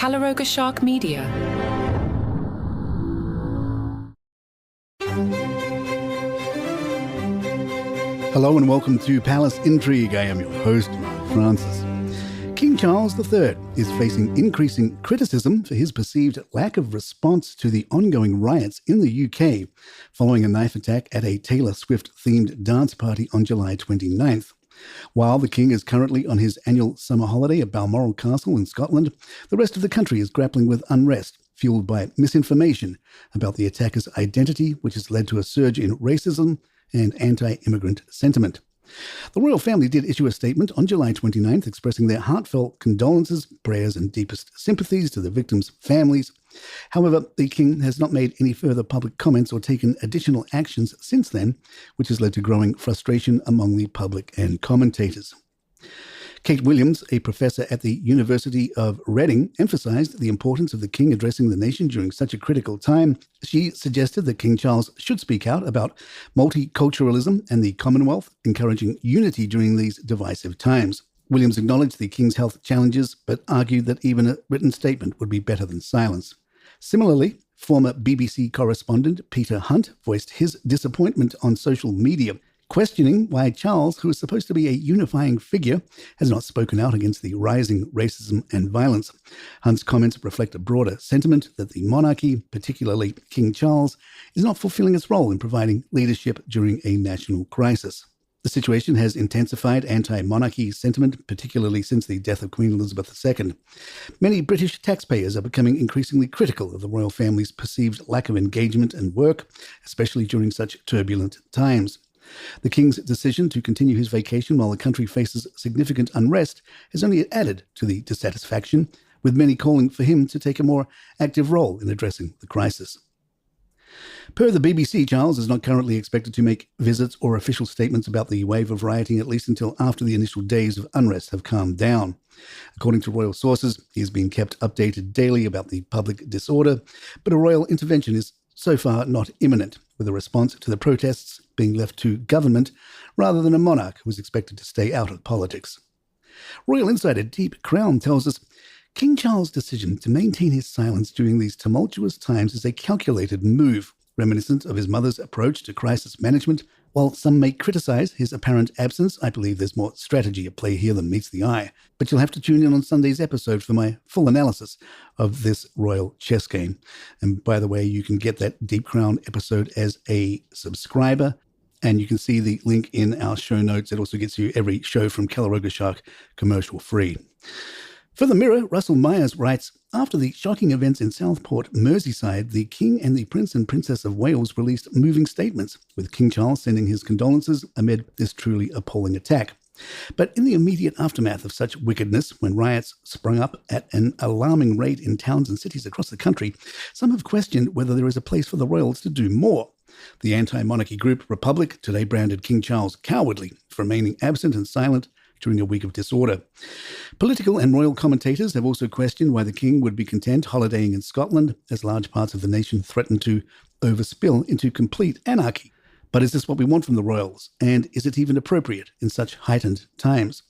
Calaroga Shark Media. Hello and welcome to Palace Intrigue. I am your host, Mark Francis. King Charles III is facing increasing criticism for his perceived lack of response to the ongoing riots in the UK following a knife attack at a Taylor Swift-themed dance party on July 29th. While the King is currently on his annual summer holiday at Balmoral Castle in Scotland, the rest of the country is grappling with unrest, fueled by misinformation about the attacker's identity, which has led to a surge in racism and anti-immigrant sentiment. The royal family did issue a statement on July 29th expressing their heartfelt condolences, prayers and deepest sympathies to the victims' families. However, the King has not made any further public comments or taken additional actions since then, which has led to growing frustration among the public and commentators. Kate Williams, a professor at the University of Reading, emphasised the importance of the King addressing the nation during such a critical time. She suggested that King Charles should speak out about multiculturalism and the Commonwealth, encouraging unity during these divisive times. Williams acknowledged the King's health challenges, but argued that even a written statement would be better than silence. Similarly, former BBC correspondent Peter Hunt voiced his disappointment on social media, questioning why Charles, who is supposed to be a unifying figure, has not spoken out against the rising racism and violence. Hunt's comments reflect a broader sentiment that the monarchy, particularly King Charles, is not fulfilling its role in providing leadership during a national crisis. The situation has intensified anti-monarchy sentiment, particularly since the death of Queen Elizabeth II. Many British taxpayers are becoming increasingly critical of the royal family's perceived lack of engagement and work, especially during such turbulent times. The King's decision to continue his vacation while the country faces significant unrest has only added to the dissatisfaction, with many calling for him to take a more active role in addressing the crisis. Per the BBC, Charles is not currently expected to make visits or official statements about the wave of rioting, at least until after the initial days of unrest have calmed down. According to royal sources, he is being kept updated daily about the public disorder, but a royal intervention is so far not imminent, with a response to the protests being left to government rather than a monarch who is expected to stay out of politics. Royal insider Deep Crown tells us King Charles' decision to maintain his silence during these tumultuous times is a calculated move, reminiscent of his mother's approach to crisis management. While some may criticize his apparent absence, I believe there's more strategy at play here than meets the eye. But you'll have to tune in on Sunday's episode for my full analysis of this royal chess game. And by the way, you can get that Deep Crown episode as a subscriber, and you can see the link in our show notes. It also gets you every show from Calaroga Shark commercial free. For the Mirror, Russell Myers writes, after the shocking events in Southport, Merseyside, the King and the Prince and Princess of Wales released moving statements, with King Charles sending his condolences amid this truly appalling attack. But in the immediate aftermath of such wickedness, when riots sprung up at an alarming rate in towns and cities across the country, some have questioned whether there is a place for the royals to do more. The anti-monarchy group Republic today branded King Charles cowardly for remaining absent and silent during a week of disorder. Political and royal commentators have also questioned why the King would be content holidaying in Scotland as large parts of the nation threaten to overspill into complete anarchy. But is this what we want from the royals? And is it even appropriate in such heightened times?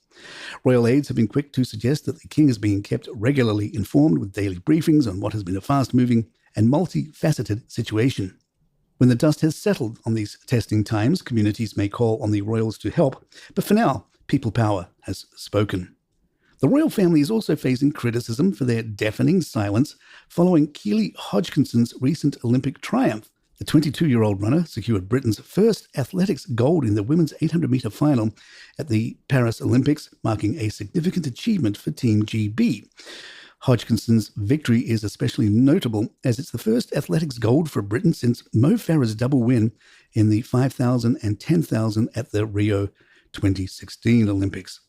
Royal aides have been quick to suggest that the King is being kept regularly informed with daily briefings on what has been a fast-moving and multifaceted situation. When the dust has settled on these testing times, communities may call on the royals to help, but for now, people power has spoken. The royal family is also facing criticism for their deafening silence following Keely Hodgkinson's recent Olympic triumph. The 22-year-old runner secured Britain's first athletics gold in the women's 800-metre final at the Paris Olympics, marking a significant achievement for Team GB. Hodgkinson's victory is especially notable as it's the first athletics gold for Britain since Mo Farah's double win in the 5,000 and 10,000 at the Rio 2016 Olympics.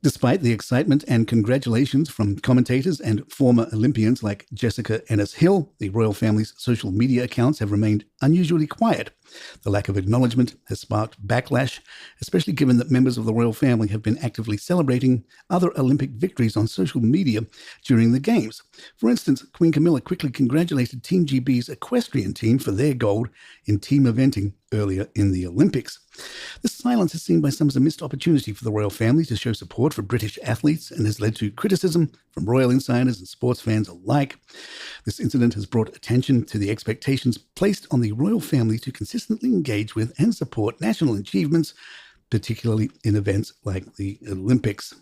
Despite the excitement and congratulations from commentators and former Olympians like Jessica Ennis-Hill, the royal family's social media accounts have remained unusually quiet. The lack of acknowledgement has sparked backlash, especially given that members of the royal family have been actively celebrating other Olympic victories on social media during the Games. For instance, Queen Camilla quickly congratulated Team GB's equestrian team for their gold in team eventing earlier in the Olympics. This silence is seen by some as a missed opportunity for the royal family to show support for British athletes and has led to criticism from royal insiders and sports fans alike. This incident has brought attention to the expectations placed on the royal family to consistently engage with and support national achievements, particularly in events like the Olympics.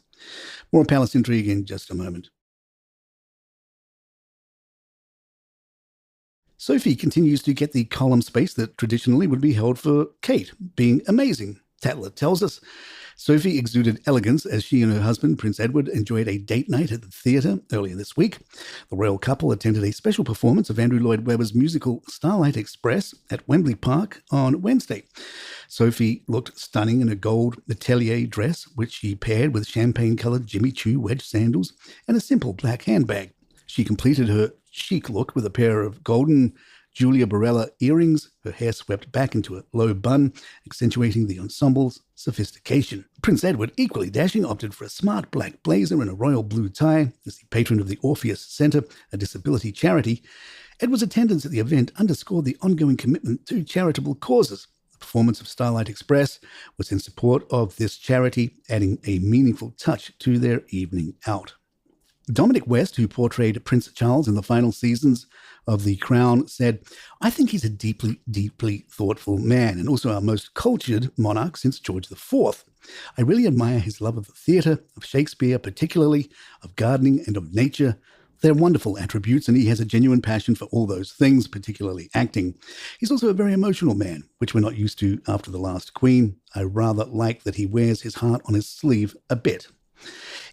More Palace Intrigue in just a moment. Sophie continues to get the column space that traditionally would be held for Kate, being amazing. Tatler tells us Sophie exuded elegance as she and her husband, Prince Edward, enjoyed a date night at the theatre earlier this week. The royal couple attended a special performance of Andrew Lloyd Webber's musical Starlight Express at Wembley Park on Wednesday. Sophie looked stunning in a gold atelier dress, which she paired with champagne-coloured Jimmy Choo wedge sandals and a simple black handbag. She completed her chic look with a pair of golden Julia Barella earrings, her hair swept back into a low bun, accentuating the ensemble's sophistication. Prince Edward, equally dashing, opted for a smart black blazer and a royal blue tie. As the patron of the Orpheus Centre, a disability charity, Edward's attendance at the event underscored the ongoing commitment to charitable causes. The performance of Starlight Express was in support of this charity, adding a meaningful touch to their evening out. Dominic West, who portrayed Prince Charles in the final seasons of The Crown, said, "I think he's a deeply, deeply thoughtful man and also our most cultured monarch since George IV. I really admire his love of the theatre, of Shakespeare particularly, of gardening and of nature. They're wonderful attributes, and he has a genuine passion for all those things, particularly acting. He's also a very emotional man, which we're not used to after the last Queen. I rather like that he wears his heart on his sleeve a bit."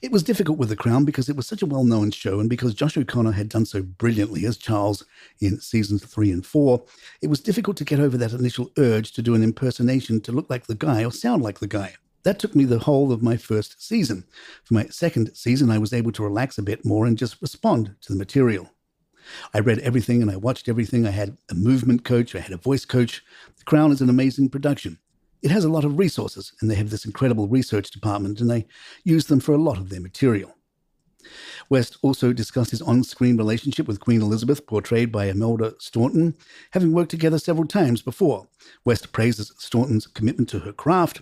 It was difficult with The Crown because it was such a well-known show, and because Josh O'Connor had done so brilliantly as Charles in seasons 3 and 4, it was difficult to get over that initial urge to do an impersonation to look like the guy or sound like the guy. That took me the whole of my first season. For my second season, I was able to relax a bit more and just respond to the material. I read everything and I watched everything. I had a movement coach, I had a voice coach. The Crown is an amazing production. It has a lot of resources, and they have this incredible research department, and they use them for a lot of their material. West also discussed his on-screen relationship with Queen Elizabeth, portrayed by Imelda Staunton, having worked together several times before. West praises Staunton's commitment to her craft.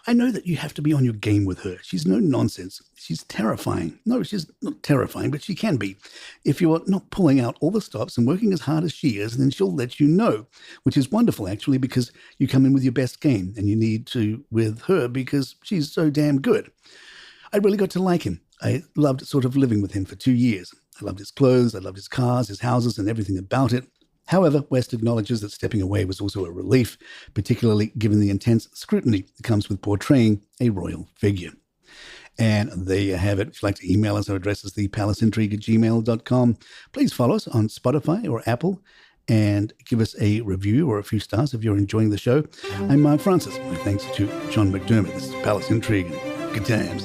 "I know that you have to be on your game with her. She's no nonsense. She's terrifying. No, she's not terrifying, but she can be. If you're not pulling out all the stops and working as hard as she is, then she'll let you know," which is wonderful, actually, because you come in with your best game, and you need to with her because she's so damn good. I really got to like him. I loved sort of living with him for 2 years. I loved his clothes, I loved his cars, his houses, and everything about it. However, West acknowledges that stepping away was also a relief, particularly given the intense scrutiny that comes with portraying a royal figure. And there you have it. If you'd like to email us, our address is thepalaceintrigue@gmail.com. Please follow us on Spotify or Apple and give us a review or a few stars if you're enjoying the show. I'm Mark Francis. My thanks to John McDermott. This is Palace Intrigue. Good times.